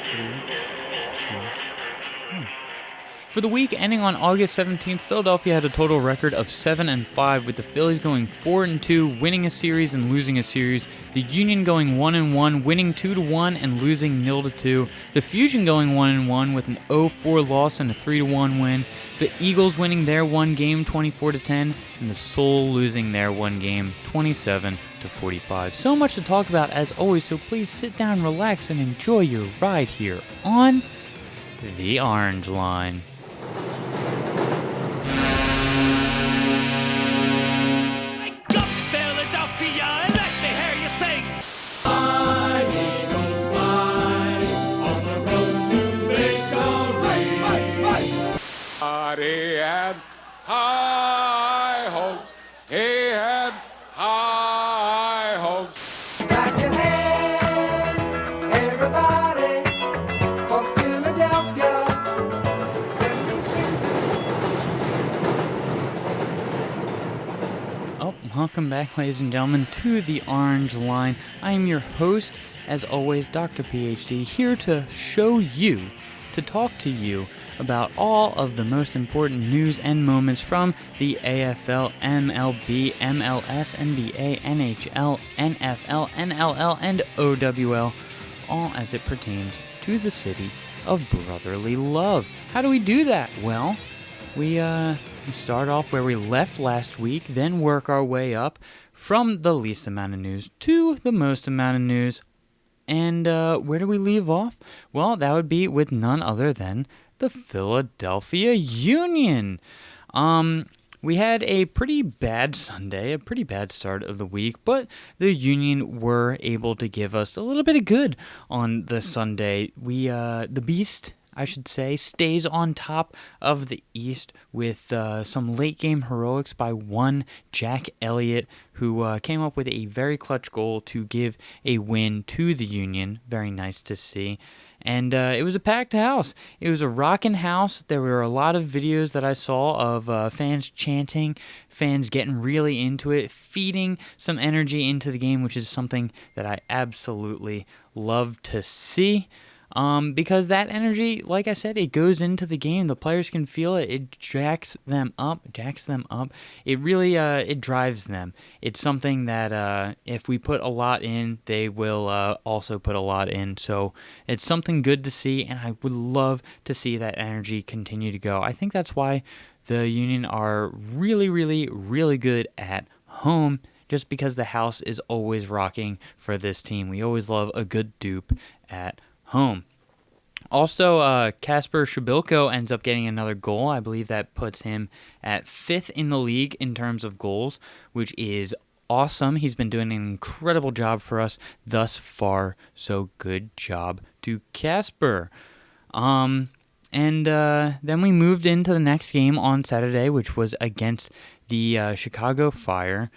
3, 2, 1. For the week ending on August 17th, Philadelphia had a total record of 7-5, with the Phillies going 4-2, winning a series and losing a series. The Union going 1-1, winning 2-1 and losing 0-2. The Fusion going 1-1 with an 0-4 loss and a 3-1 win. The Eagles winning their one game 24-10, and the Soul losing their one game 27-45. So much to talk about as always, so please sit down, relax, and enjoy your ride here on the Orange Line. He had high hopes. He had high hopes. Clap your hands, everybody, for Philadelphia 76. Oh, welcome back, ladies and gentlemen, to the Orange Line. I am your host, as always, Dr. PhD, here to talk to you about all of the most important news and moments from the AFL, MLB, MLS, NBA, NHL, NFL, NLL, and OWL, all as it pertains to the city of brotherly love. How do we do that? Well, we start off where we left last week, then work our way up from the least amount of news to the most amount of news. And where do we leave off? Well, that would be with none other than the Philadelphia Union. We had a pretty bad Sunday, a pretty bad start of the week, but the Union were able to give us a little bit of good on the Sunday. The Beast, I should say, stays on top of the East with some late-game heroics by one Jack Elliott, who came up with a very clutch goal to give a win to the Union. Very nice to see. And it was a packed house. It was a rocking house. There were a lot of videos that I saw of fans chanting, fans getting really into it, feeding some energy into the game, which is something that I absolutely love to see. Because that energy, like I said, it goes into the game. The players can feel it. It jacks them up. It really, it drives them. It's something that if we put a lot in, they will also put a lot in. So it's something good to see, and I would love to see that energy continue to go. I think that's why the Union are really, really, really good at home, just because the house is always rocking for this team. We always love a good dupe at home. Also, Kasper Shabilko ends up getting another goal. I believe that puts him at 5th in the league in terms of goals, which is awesome. He's been doing an incredible job for us thus far, so good job to Kasper. And then we moved into the next game on Saturday, which was against the Chicago Fire.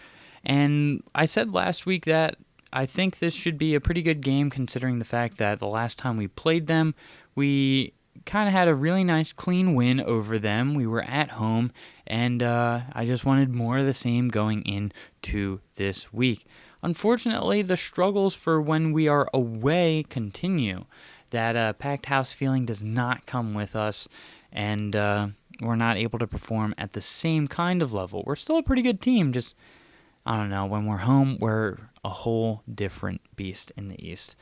And I said last week that I think this should be a pretty good game, considering the fact that the last time we played them, we kind of had a really nice clean win over them. We were at home, and I just wanted more of the same going into this week. Unfortunately, the struggles for when we are away continue. That packed house feeling does not come with us, and we're not able to perform at the same kind of level. We're still a pretty good team, just, I don't know, when we're home, we're a whole different beast in the East.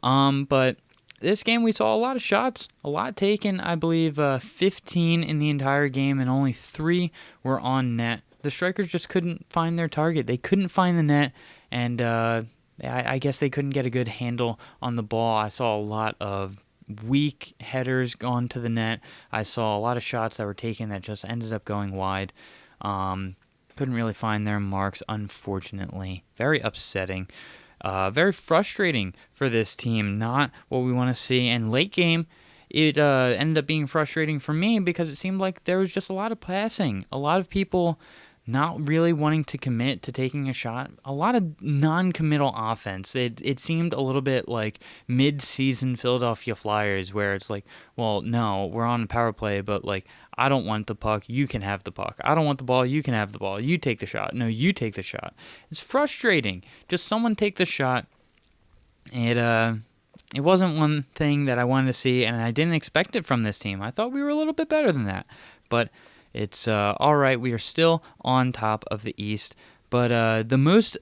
But this game, we saw a lot of shots, a lot taken. I believe 15 in the entire game, and only 3 were on net. The strikers just couldn't find their target. They couldn't find the net, and I guess they couldn't get a good handle on the ball. I saw a lot of weak headers gone to the net. I saw a lot of shots that were taken that just ended up going wide. Couldn't really find their marks, unfortunately. Very upsetting. Very frustrating for this team. Not what we want to see. And late game, it ended up being frustrating for me because it seemed like there was just a lot of passing. A lot of people not really wanting to commit to taking a shot. A lot of non-committal offense. It seemed a little bit like mid-season Philadelphia Flyers, where it's like, well, no, we're on a power play, but like, I don't want the puck, you can have the puck. I don't want the ball, you can have the ball. You take the shot. No, you take the shot. It's frustrating. Just someone take the shot. it wasn't one thing that I wanted to see, and I didn't expect it from this team. I thought we were a little bit better than that, but it's all right. We are still on top of the East, but the most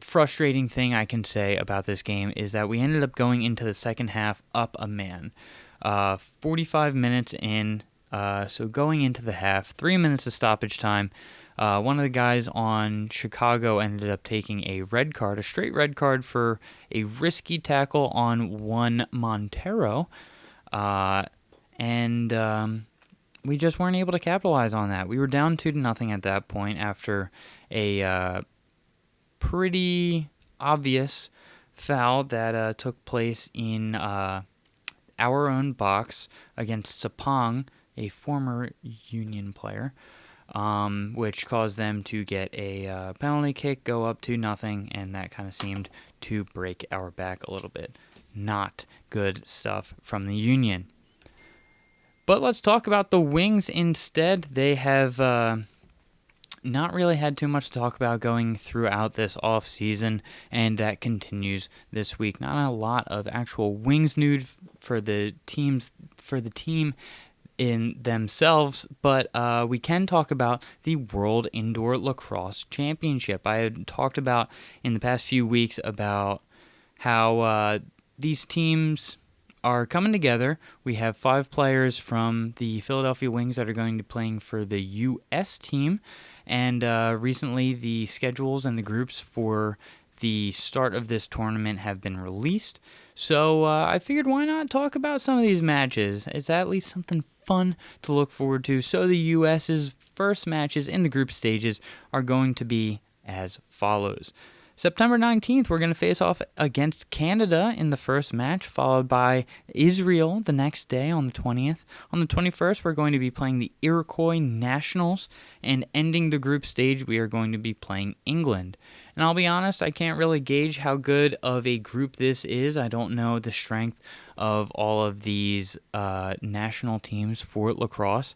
frustrating thing I can say about this game is that we ended up going into the second half up a man. 45 minutes in, so going into the half, 3 minutes of stoppage time. One of the guys on Chicago ended up taking a red card, a straight red card for a risky tackle on one Montero, and we just weren't able to capitalize on that. We were down 2-0 at that point after a pretty obvious foul that took place in our own box against Sapong, a former Union player, which caused them to get a penalty kick, go up 2-0, and that kind of seemed to break our back a little bit. Not good stuff from the Union. But let's talk about the Wings instead. They have not really had too much to talk about going throughout this off season, and that continues this week. Not a lot of actual Wings news for the team in themselves, but we can talk about the World Indoor Lacrosse Championship. I had talked about in the past few weeks about how these teams are coming together. We have 5 players from the Philadelphia Wings that are going to be playing for the U.S. team, and recently the schedules and the groups for the start of this tournament have been released. So I figured why not talk about some of these matches. It's at least something fun to look forward to. So the U.S.'s first matches in the group stages are going to be as follows. September 19th, we're going to face off against Canada in the first match, followed by Israel the next day on the 20th. On the 21st, we're going to be playing the Iroquois Nationals, and ending the group stage, we are going to be playing England. And I'll be honest, I can't really gauge how good of a group this is. I don't know the strength of all of these national teams for lacrosse,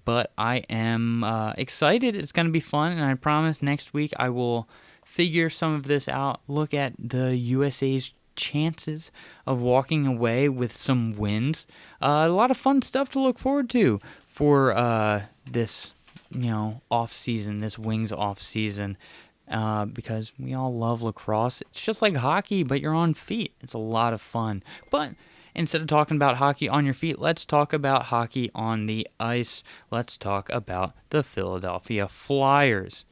but I am excited. It's going to be fun, and I promise next week I will figure some of this out, look at the USA's chances of walking away with some wins. A lot of fun stuff to look forward to for this, off season, this Wings off season, because we all love lacrosse. It's just like hockey, but you're on feet. It's a lot of fun. But instead of talking about hockey on your feet, let's talk about hockey on the ice. Let's talk about the Philadelphia Flyers.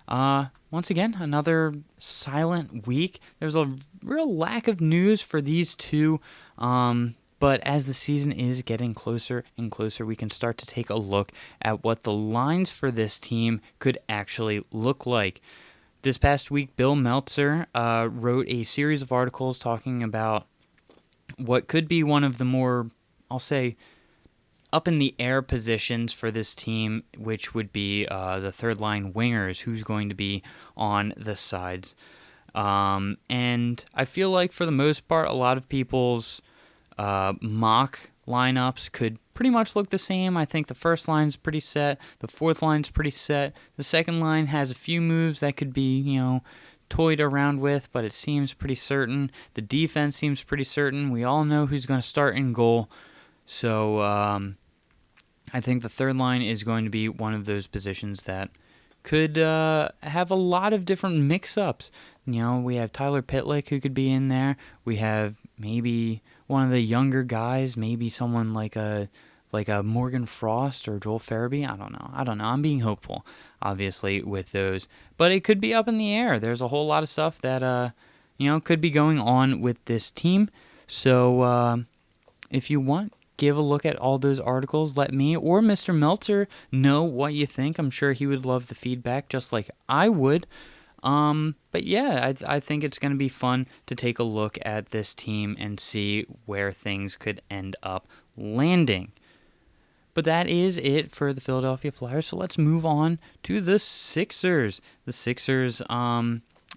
Once again, another silent week. There's a real lack of news for these two, but as the season is getting closer and closer, we can start to take a look at what the lines for this team could actually look like. This past week, Bill Meltzer wrote a series of articles talking about what could be one of the more, I'll say, up in the air positions for this team, which would be the third line wingers, who's going to be on the sides. And I feel like for the most part, a lot of people's mock lineups could pretty much look the same. I think the first line's pretty set. The fourth line's pretty set. The second line has a few moves that could be, toyed around with, but it seems pretty certain. The defense seems pretty certain. We all know who's going to start in goal. So I think the third line is going to be one of those positions that could have a lot of different mix-ups. We have Tyler Pitlick who could be in there. We have maybe one of the younger guys, maybe someone like a Morgan Frost or Joel Farabee. I don't know. I'm being hopeful, obviously, with those. But it could be up in the air. There's a whole lot of stuff that could be going on with this team. So if you want, give a look at all those articles. Let me or Mr. Meltzer know what you think. I'm sure he would love the feedback just like I would. But yeah, I think it's going to be fun to take a look at this team and see where things could end up landing. But that is it for the Philadelphia Flyers. So let's move on to the Sixers. The Sixers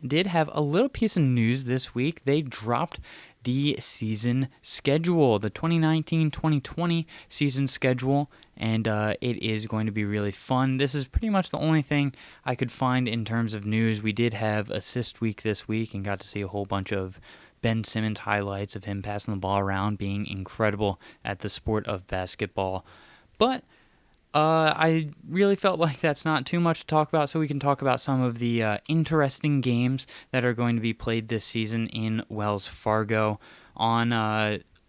did have a little piece of news this week. They dropped the season schedule, the 2019-2020 season schedule, and it is going to be really fun. This is pretty much the only thing I could find in terms of news. We did have Assist Week this week and got to see a whole bunch of Ben Simmons highlights of him passing the ball around, being incredible at the sport of basketball. But I really felt like that's not too much to talk about, so we can talk about some of the interesting games that are going to be played this season in Wells Fargo. On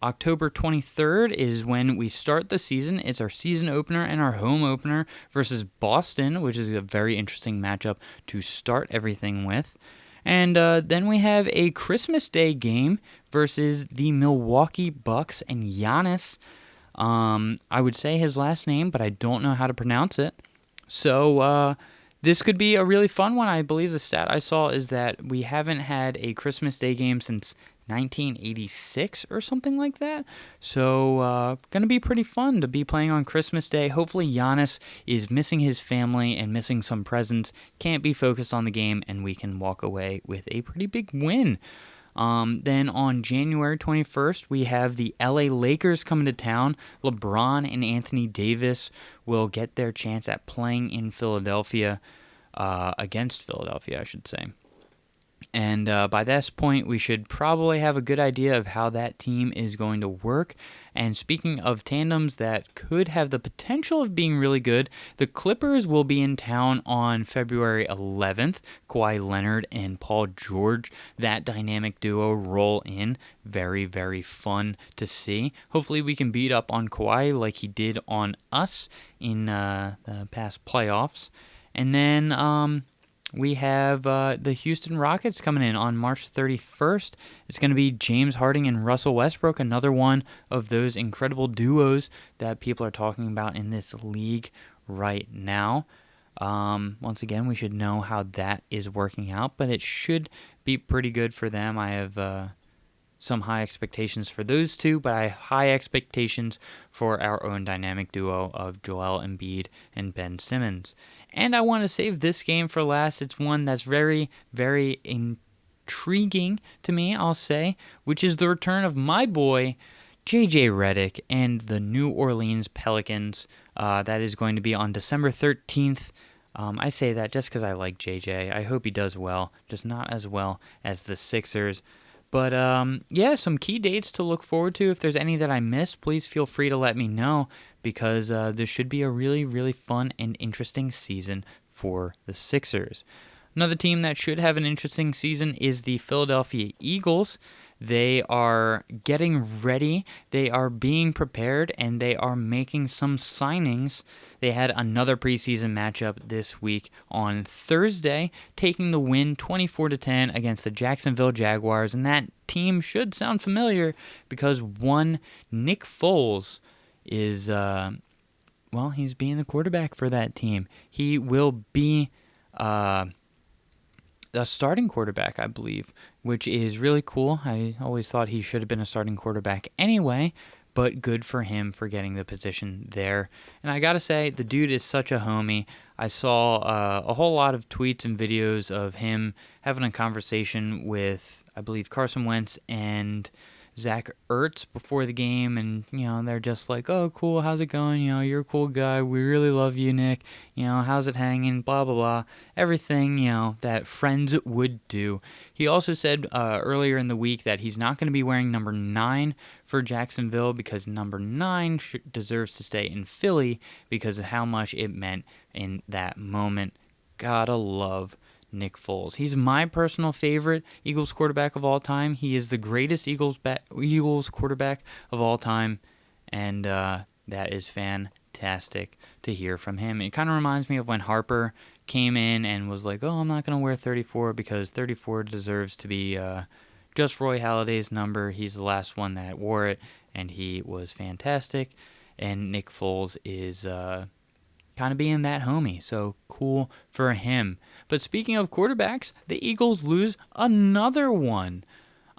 October 23rd is when we start the season. It's our season opener and our home opener versus Boston, which is a very interesting matchup to start everything with. And then we have a Christmas Day game versus the Milwaukee Bucks and Giannis. I would say his last name, but I don't know how to pronounce it. So this could be a really fun one. I believe the stat I saw is that we haven't had a Christmas Day game since 1986 or something like that. So going to be pretty fun to be playing on Christmas Day. Hopefully Giannis is missing his family and missing some presents, can't be focused on the game, and we can walk away with a pretty big win. Then on January 21st, we have the LA Lakers coming to town. LeBron and Anthony Davis will get their chance at playing in Philadelphia, against Philadelphia, I should say. And by this point, we should probably have a good idea of how that team is going to work. And speaking of tandems that could have the potential of being really good, the Clippers will be in town on February 11th. Kawhi Leonard and Paul George, that dynamic duo, roll in. Very, very fun to see. Hopefully we can beat up on Kawhi like he did on us in the past playoffs. And then we have the Houston Rockets coming in on March 31st. It's going to be James Harden and Russell Westbrook, another one of those incredible duos that people are talking about in this league right now. Once again, we should know how that is working out, but it should be pretty good for them. I have some high expectations for those two, but I have high expectations for our own dynamic duo of Joel Embiid and Ben Simmons. And I want to save this game for last. It's one that's very, very intriguing to me, I'll say, which is the return of my boy, JJ Redick, and the New Orleans Pelicans. That is going to be on December 13th. I say that just because I like JJ. I hope he does well, just not as well as the Sixers. But yeah, some key dates to look forward to. If there's any that I missed, please feel free to let me know, because this should be a really, really fun and interesting season for the Sixers. Another team that should have an interesting season is the Philadelphia Eagles. They are getting ready, they are being prepared, and they are making some signings. They had another preseason matchup this week on Thursday, taking the win 24-10 against the Jacksonville Jaguars, and that team should sound familiar because one Nick Foles is, he's being the quarterback for that team. He will be a starting quarterback, I believe, which is really cool. I always thought he should have been a starting quarterback anyway, but good for him for getting the position there. And I gotta say, the dude is such a homie. I saw a whole lot of tweets and videos of him having a conversation with, I believe, Carson Wentz and Zach Ertz before the game, and, they're just like, oh, cool, how's it going? You're a cool guy. We really love you, Nick. How's it hanging? Blah, blah, blah. Everything, that friends would do. He also said earlier in the week that he's not going to be wearing number 9 for Jacksonville because number 9 deserves to stay in Philly because of how much it meant in that moment. Gotta love Nick Foles. He's my personal favorite Eagles quarterback of all time. He is the greatest Eagles quarterback of all time, and that is fantastic to hear from him. It kind of reminds me of when Harper came in and was like, oh, I'm not going to wear 34 because 34 deserves to be just Roy Halladay's number. He's the last one that wore it, and he was fantastic, and Nick Foles is kind of being that homie, so cool for him. But speaking of quarterbacks, the Eagles lose another one.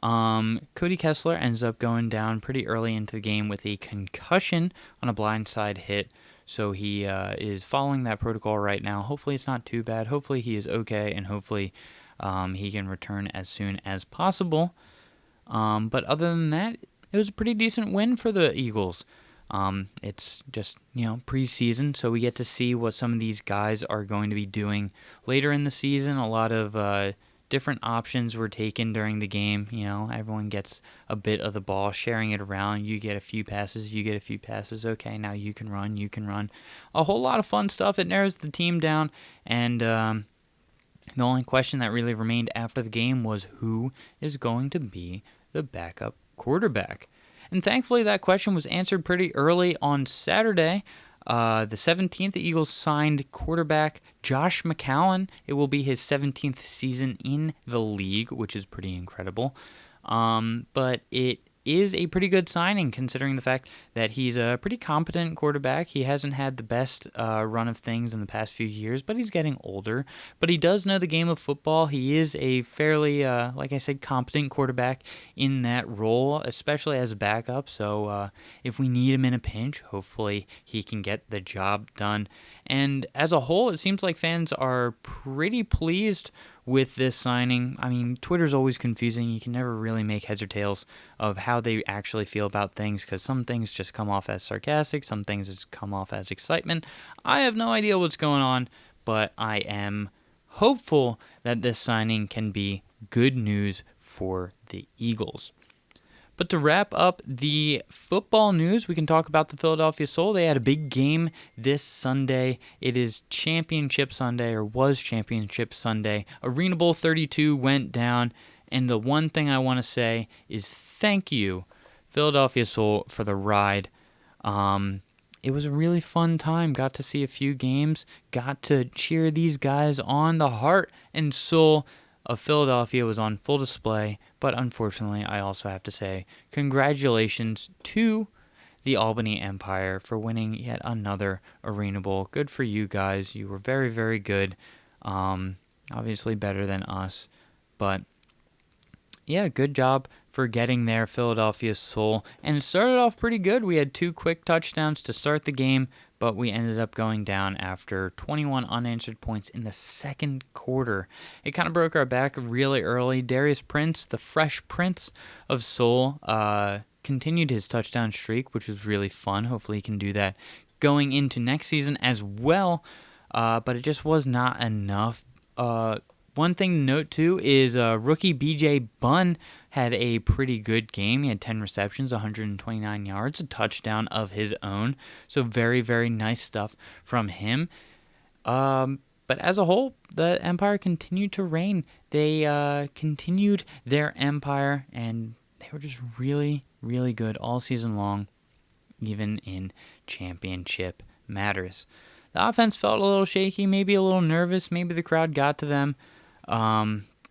Cody Kessler ends up going down pretty early into the game with a concussion on a blindside hit, so he is following that protocol right now. Hopefully it's not too bad. Hopefully he is okay, and hopefully he can return as soon as possible. But other than that, it was a pretty decent win for the Eagles. It's just, preseason, so we get to see what some of these guys are going to be doing later in the season. A lot of different options were taken during the game. Everyone gets a bit of the ball, sharing it around. You get a few passes, you get a few passes. Okay, now you can run. A whole lot of fun stuff. It narrows the team down, and the only question that really remained after the game was who is going to be the backup quarterback. And thankfully, that question was answered pretty early on Saturday. The 17th, the Eagles signed quarterback Josh McCown. It will be his 17th season in the league, which is pretty incredible. But it is a pretty good signing considering the fact that he's a pretty competent quarterback. He hasn't had the best run of things in the past few years, but he's getting older. But he does know the game of football. He is a fairly, like I said, competent quarterback in that role, especially as a backup. So if we need him in a pinch, hopefully he can get the job done. And as a whole, it seems like fans are pretty pleased with this signing. I mean, Twitter's always confusing. You can never really make heads or tails of how they actually feel about things because some things just come off as sarcastic, some things just come off as excitement. I have no idea what's going on, but I am hopeful that this signing can be good news for the Eagles. But to wrap up the football news, we can talk about the Philadelphia Soul. They had a big game this Sunday. It is Championship Sunday, or was Championship Sunday. Arena Bowl 32 went down, and the one thing I want to say is thank you, Philadelphia Soul, for the ride. It was a really fun time. Got to see a few games. Got to cheer these guys on. The heart and soul of Philadelphia was on full display, but unfortunately, I also have to say congratulations to the Albany Empire for winning yet another Arena Bowl. Good for you guys. You were very, very good. Obviously better than us, but yeah, good job for getting there, Philadelphia Soul. And it started off pretty good. We had 2 quick touchdowns to start the game, but we ended up going down after 21 unanswered points in the second quarter. It kind of broke our back really early. Darius Prince, the fresh Prince of Soul, continued his touchdown streak, which was really fun. Hopefully he can do that going into next season as well, but it just was not enough. One thing to note, too, is rookie B.J. Bunn had a pretty good game. He had 10 receptions, 129 yards, a touchdown of his own. So very, very nice stuff from him. But as a whole, the Empire continued to reign. They continued their empire, and they were just really, really good all season long, even in championship matters. The offense felt a little shaky, maybe a little nervous. Maybe the crowd got to them.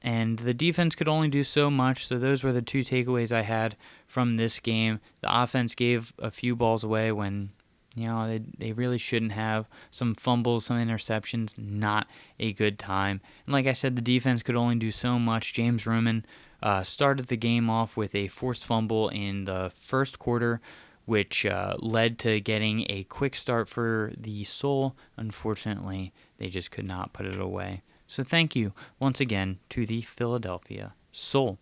And the defense could only do so much, so those were the 2 takeaways I had from this game. The offense gave a few balls away when, they really shouldn't have. Some fumbles, some interceptions, not a good time. And like I said, the defense could only do so much. James Ruman started the game off with a forced fumble in the first quarter, which led to getting a quick start for the Soul. Unfortunately, they just could not put it away. So thank you once again to the Philadelphia Soul.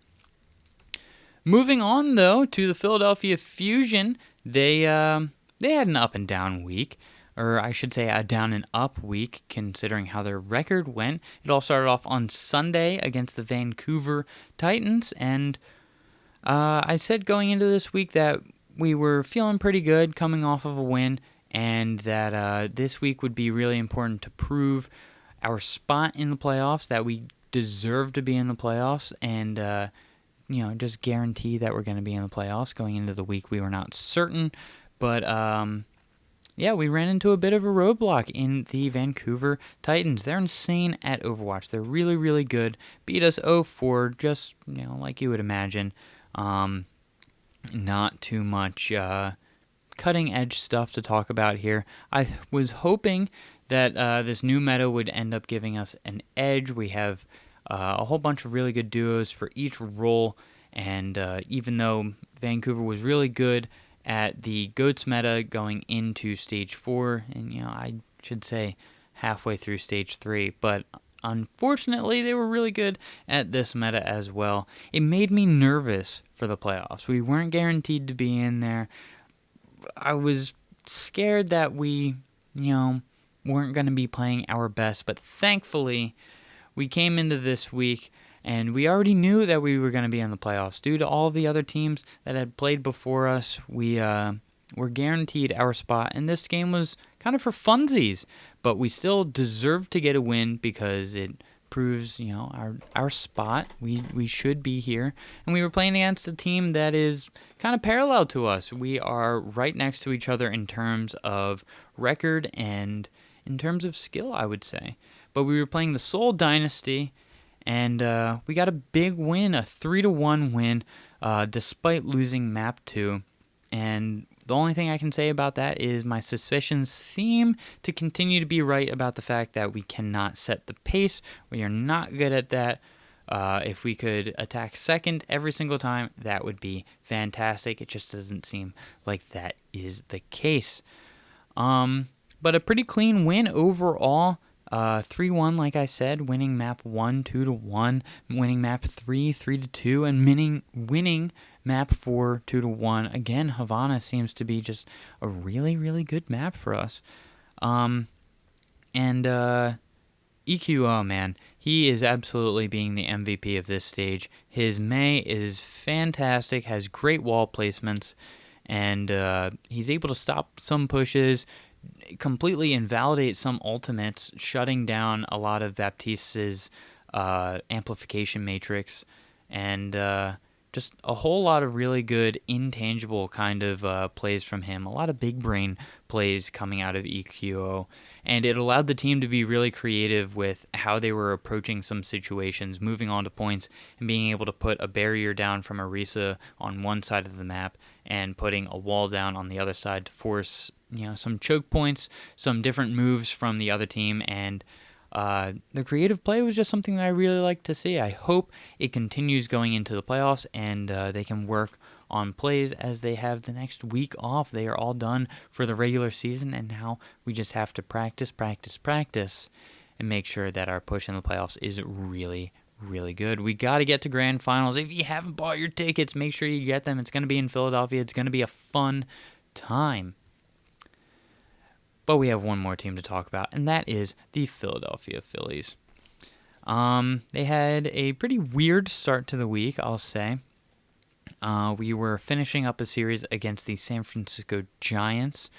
Moving on, though, to the Philadelphia Fusion, they had an up and down week, or I should say a down and up week, considering how their record went. It all started off on Sunday against the Vancouver Titans, and I said going into this week that we were feeling pretty good coming off of a win, and that this week would be really important to prove our spot in the playoffs, that we deserve to be in the playoffs, and just guarantee that we're going to be in the playoffs. Going into the week, we were not certain, but we ran into a bit of a roadblock in the Vancouver Titans. They're insane at Overwatch. They're really, really good. Beat us 0-4, just like you would imagine. Not too much cutting edge stuff to talk about here. I was hoping that this new meta would end up giving us an edge. We have a whole bunch of really good duos for each role, and even though Vancouver was really good at the GOATS meta going into Stage 4, and I should say halfway through Stage 3, but unfortunately they were really good at this meta as well. It made me nervous for the playoffs. We weren't guaranteed to be in there. I was scared that we, weren't going to be playing our best, but thankfully we came into this week And we already knew that we were going to be in the playoffs. Due to all of the other teams that had played before us, we were guaranteed our spot, and this game was kind of for funsies. But we still deserved to get a win because it proves, our spot. We should be here. And we were playing against a team that is kind of parallel to us. We are right next to each other in terms of record and in terms of skill, I would say. But we were playing the Seoul Dynasty, and we got a big win, a 3-1 win, despite losing Map 2. And the only thing I can say about that is my suspicions seem to continue to be right about the fact that we cannot set the pace. We are not good at that. If we could attack second every single time, that would be fantastic. It just doesn't seem like that is the case. But a pretty clean win overall. 3-1, like I said, winning map 1 2-1, winning map 3 3-2, and winning map 4 2-1. Again, Havana seems to be just a really, really good map for us. EQ, oh man, he is absolutely being the MVP of this stage. His May is fantastic, has great wall placements, and he's able to stop some pushes, completely invalidate some ultimates, shutting down a lot of Baptiste's amplification matrix, and just a whole lot of really good intangible kind of plays from him. A lot of big brain plays coming out of EQO, and it allowed the team to be really creative with how they were approaching some situations, moving on to points, and being able to put a barrier down from Arisa on one side of the map and putting a wall down on the other side to force some choke points, some different moves from the other team, and the creative play was just something that I really like to see. I hope it continues going into the playoffs, and they can work on plays as they have the next week off. They are all done for the regular season, and now we just have to practice, and make sure that our push in the playoffs is really, really good. We got to get to grand finals. If you haven't bought your tickets, make sure you get them. It's going to be in Philadelphia. It's going to be a fun time. But we have one more team to talk about, and that is the Philadelphia Phillies. They had a pretty weird start to the week, I'll say. We were finishing up a series against the San Francisco Giants.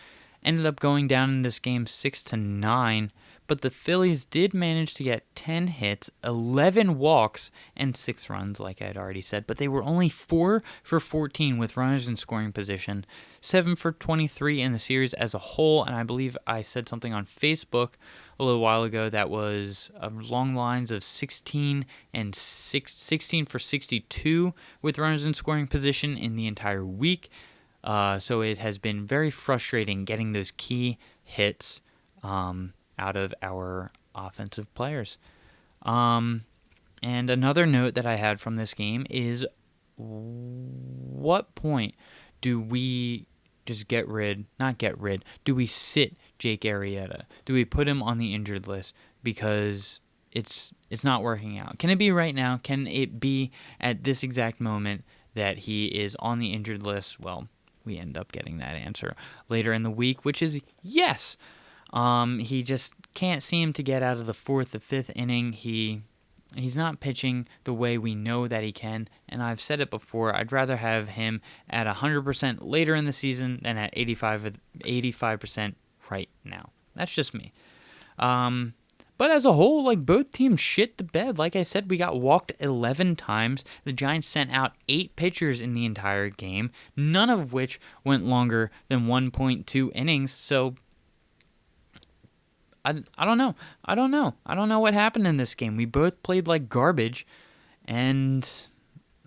Ended up going down in this game 6-9, but the Phillies did manage to get 10 hits, 11 walks, and 6 runs, like I had already said. But they were only 4 for 14 with runners in scoring position, 7 for 23 in the series as a whole, and I believe I said something on Facebook a little while ago that was along the lines of 16 for 62 with runners in scoring position in the entire week. So it has been very frustrating getting those key hits out of our offensive players. And another note that I had from this game is, what point do we just do we sit Jake Arrieta? Do we put him on the injured list because it's not working out? Can it be right now? Can it be at this exact moment that he is on the injured list? Well, we end up getting that answer later in the week, which is yes. He just can't seem to get out of the 4th or 5th inning. He's not pitching the way we know that he can, and I've said it before, I'd rather have him at 100% later in the season than at 85% right now. That's just me. But as a whole, both teams shit the bed. Like I said, we got walked 11 times. The Giants sent out 8 pitchers in the entire game, none of which went longer than 1.2 innings. So I don't know. I don't know what happened in this game. We both played like garbage, and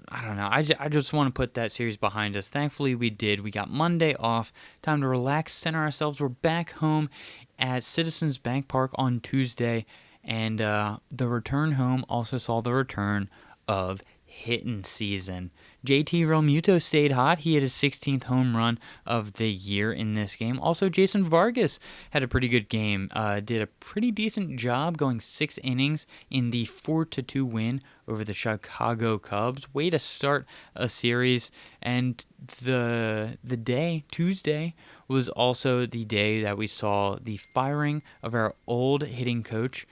I don't know. I just want to put that series behind us. Thankfully, we did. We got Monday off. Time to relax, center ourselves. We're back home at Citizens Bank Park on Tuesday, and the return home also saw the return of Hittin season. JT Realmuto stayed hot. He had his 16th home run of the year in this game. Also, Jason Vargas had a pretty good game. Did a pretty decent job going 6 innings in the 4-2 win over the Chicago Cubs. Way to start a series. And the day, Tuesday, was also the day that we saw the firing of our old hitting coach.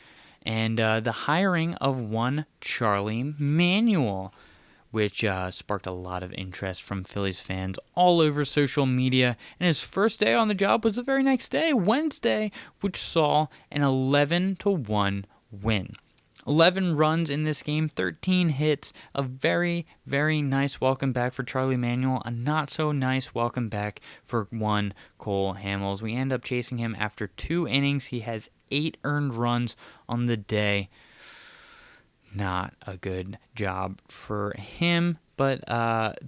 and the hiring of one Charlie Manuel, which sparked a lot of interest from Phillies fans all over social media. And his first day on the job was the very next day, Wednesday, which saw an 11-1 win. 11 runs in this game, 13 hits, a very, very nice welcome back for Charlie Manuel, a not-so-nice welcome back for one Cole Hamels. We end up chasing him after 2 innings. He has 8 earned runs on the day. Not a good job for him, but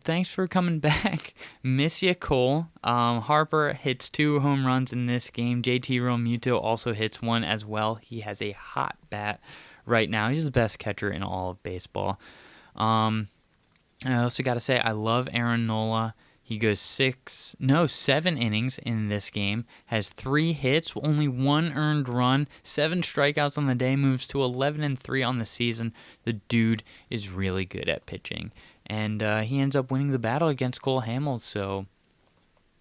thanks for coming back. Miss ya, Cole. Harper hits 2 home runs in this game. JT Realmuto also hits 1 as well. He has a hot bat right now. He's the best catcher in all of baseball. I also got to say, I love Aaron Nola. He goes 7 innings in this game, has 3 hits, only 1 earned run, 7 strikeouts on the day, moves to 11-3 on the season. The dude is really good at pitching, and he ends up winning the battle against Cole Hamels, so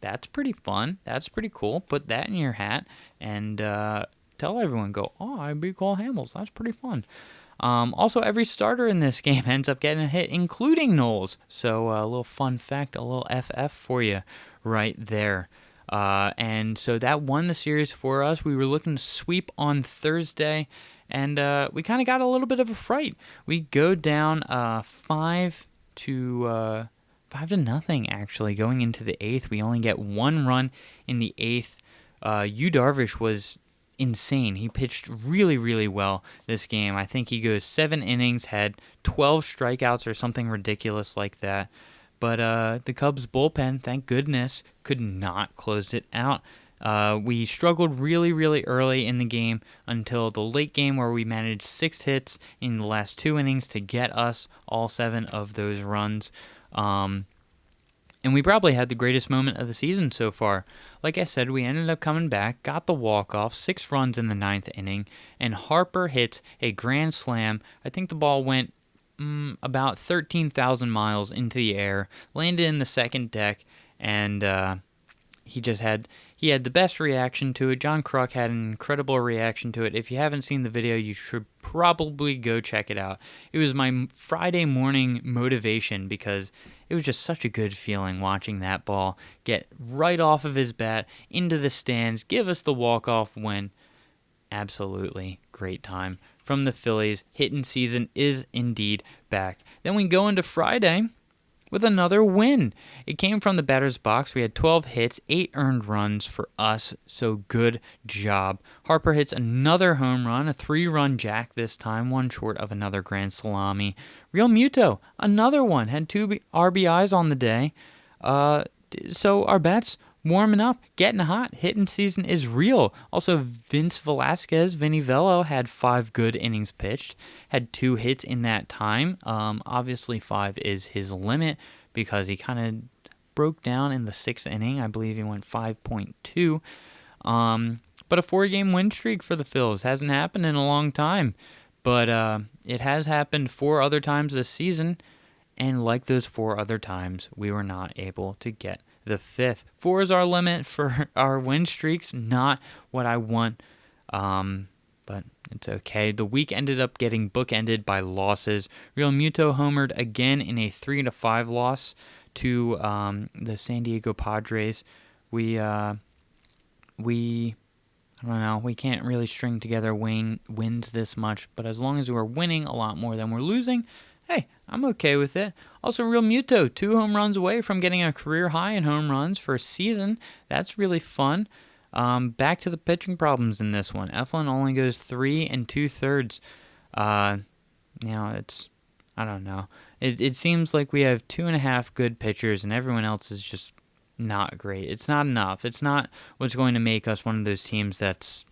that's pretty fun. That's pretty cool. Put that in your hat, and tell everyone, I beat Cole Hamels. That's pretty fun. Also, every starter in this game ends up getting a hit, including Knowles. So a little fun fact, a little FF for you right there. And so that won the series for us. We were looking to sweep on Thursday, and we kind of got a little bit of a fright. We go down 5 to nothing, actually, going into the 8th. We only get 1 run in the 8th. Yu Darvish was insane. He pitched really, really well this game. I think he goes 7 innings, had 12 strikeouts or something ridiculous like that. But the Cubs bullpen, thank goodness, could not close it out. We struggled really, really early in the game until the late game where we managed 6 hits in the last 2 innings to get us all 7 of those runs. And we probably had the greatest moment of the season so far. Like I said, we ended up coming back, got the walk-off, 6 runs in the 9th inning, and Harper hits a grand slam. I think the ball went about 13,000 miles into the air, landed in the second deck, and he had the best reaction to it. John Kruk had an incredible reaction to it. If you haven't seen the video, you should probably go check it out. It was my Friday morning motivation because it was just such a good feeling watching that ball get right off of his bat into the stands, give us the walk-off win. Absolutely great time from the Phillies. Hittin season is indeed back. Then we go into Friday with another win. It came from the batter's box. We had 12 hits, 8 earned runs for us, so good job. Harper hits another home run, a 3-run jack this time, 1 short of another grand salami. Realmuto, another one, had 2 RBIs on the day. So our bats warming up, getting hot. Hittin season is real. Also, Vinny Velo, had 5 good innings pitched, had 2 hits in that time. Obviously, 5 is his limit because he kind of broke down in the 6th inning. I believe he went 5.2. But a 4-game win streak for the Phils hasn't happened in a long time. But it has happened 4 other times this season. And like those 4 other times, we were not able to get the 5th. 4 is our limit for our win streaks, not what I want, but it's okay. The week ended up getting bookended by losses. Realmuto homered again in a 3-5 loss to the San Diego Padres. I don't know, we can't really string together wins this much, but as long as we're winning a lot more than we're losing, hey, I'm okay with it. Also, Realmuto, 2 home runs away from getting a career high in home runs for a season. That's really fun. Back to the pitching problems in this one. Eflin only goes 3 2/3. I don't know. It seems like we have 2.5 good pitchers, and everyone else is just not great. It's not enough. It's not what's going to make us one of those teams that's,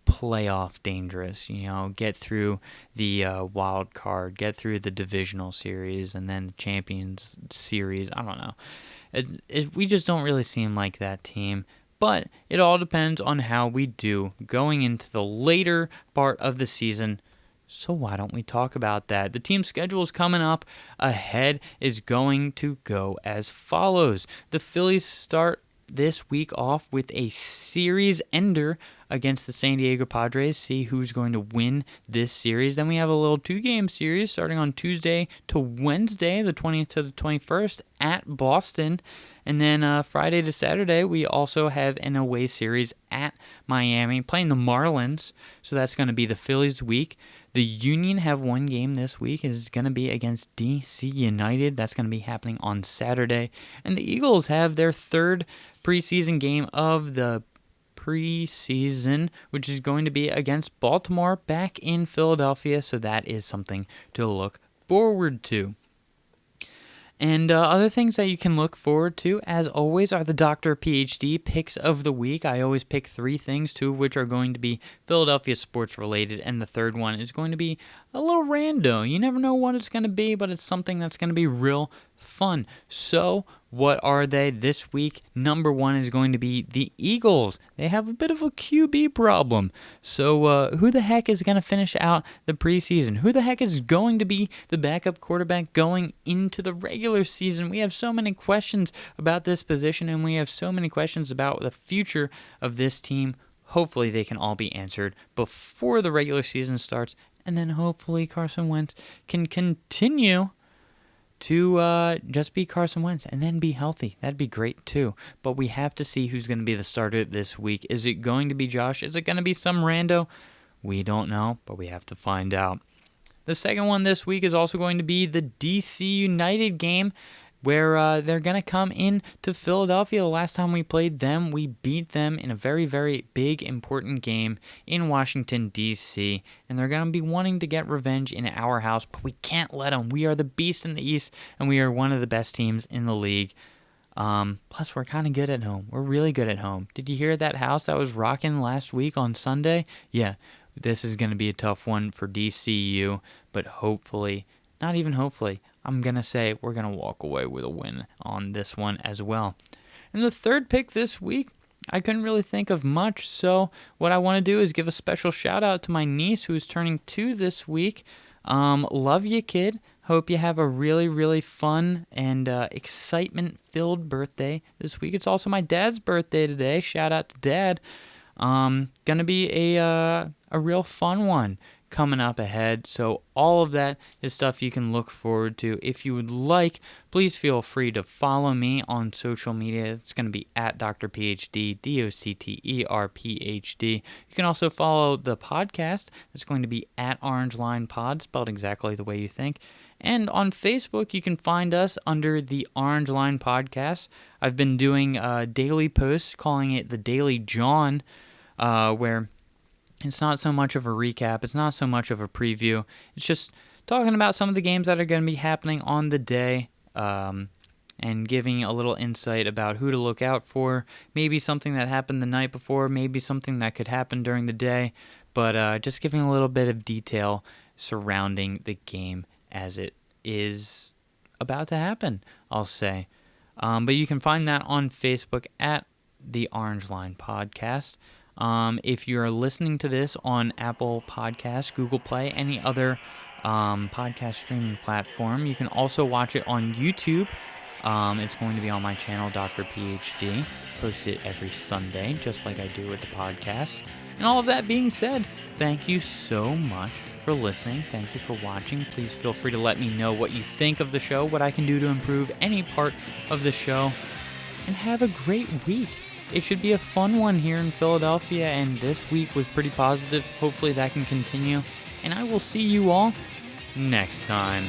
playoff dangerous, get through the wild card, get through the divisional series, and then the Champions Series. I don't know. We just don't really seem like that team, but it all depends on how we do going into the later part of the season. So why don't we talk about that? The team schedule is coming up ahead is going to go as follows. The Phillies start this week off with a series ender against the San Diego Padres, see who's going to win this series. Then we have a little 2-game series starting on Tuesday to Wednesday, the 20th to the 21st at Boston. And then Friday to Saturday, we also have an away series at Miami, playing the Marlins. So that's going to be the Phillies week. The Union have one game this week. It's going to be against DC United. That's going to be happening on Saturday. And the Eagles have their third preseason game of the preseason, which is going to be against Baltimore back in Philadelphia. So that is something to look forward to. And other things that you can look forward to, as always, are the Docter PhD picks of the week. I always pick 3 things, 2 of which are going to be Philadelphia sports related, and the third one is going to be a little rando. You never know what it's going to be, but it's something that's going to be real fun. So, what are they this week? Number 1 is going to be the Eagles. They have a bit of a QB problem. So, who the heck is going to finish out the preseason? Who the heck is going to be the backup quarterback going into the regular season? We have so many questions about this position, and we have so many questions about the future of this team. Hopefully, they can all be answered before the regular season starts, and then hopefully Carson Wentz can continue to just be Carson Wentz and then be healthy. That'd be great too. But we have to see who's going to be the starter this week. Is it going to be Josh? Is it going to be some rando? We don't know, but we have to find out. The second one this week is also going to be the DC United game, where they're going to come in to Philadelphia. The last time we played them, we beat them in a very, very big, important game in Washington, D.C., and they're going to be wanting to get revenge in our house, but we can't let them. We are the beast in the East, and we are one of the best teams in the league. Plus, we're kind of good at home. We're really good at home. Did you hear that house that was rocking last week on Sunday? Yeah, this is going to be a tough one for DCU, but hopefully, not even hopefully, I'm going to say we're going to walk away with a win on this one as well. And the third pick this week, I couldn't really think of much, so what I want to do is give a special shout out to my niece who's turning 2 this week. Love you, kid. Hope you have a really, really fun and excitement-filled birthday this week. It's also my dad's birthday today. Shout out to Dad. Gonna be a real fun one coming up ahead. So all of that is stuff you can look forward to. If you would like, please feel free to follow me on social media. It's going to be at Docter PhD, DocterPhD. You can also follow the podcast. It's going to be at Orange Line Pod, spelled exactly the way you think. And on Facebook, you can find us under the Orange Line Podcast. I've been doing daily posts, calling it the Daily John, where it's not so much of a recap. It's not so much of a preview. It's just talking about some of the games that are going to be happening on the day, and giving a little insight about who to look out for. Maybe something that happened the night before. Maybe something that could happen during the day. But just giving a little bit of detail surrounding the game as it is about to happen, I'll say. But you can find that on Facebook at the Orange Line Podcast. If you're listening to this on Apple Podcasts, Google Play, any other podcast streaming platform, you can also watch it on YouTube. It's going to be on my channel, Docter PhD. Post it every Sunday, just like I do with the podcast. And all of that being said, thank you so much for listening. Thank you for watching. Please feel free to let me know what you think of the show, what I can do to improve any part of the show, and have a great week. It should be a fun one here in Philadelphia, and this week was pretty positive. Hopefully that can continue, and I will see you all next time.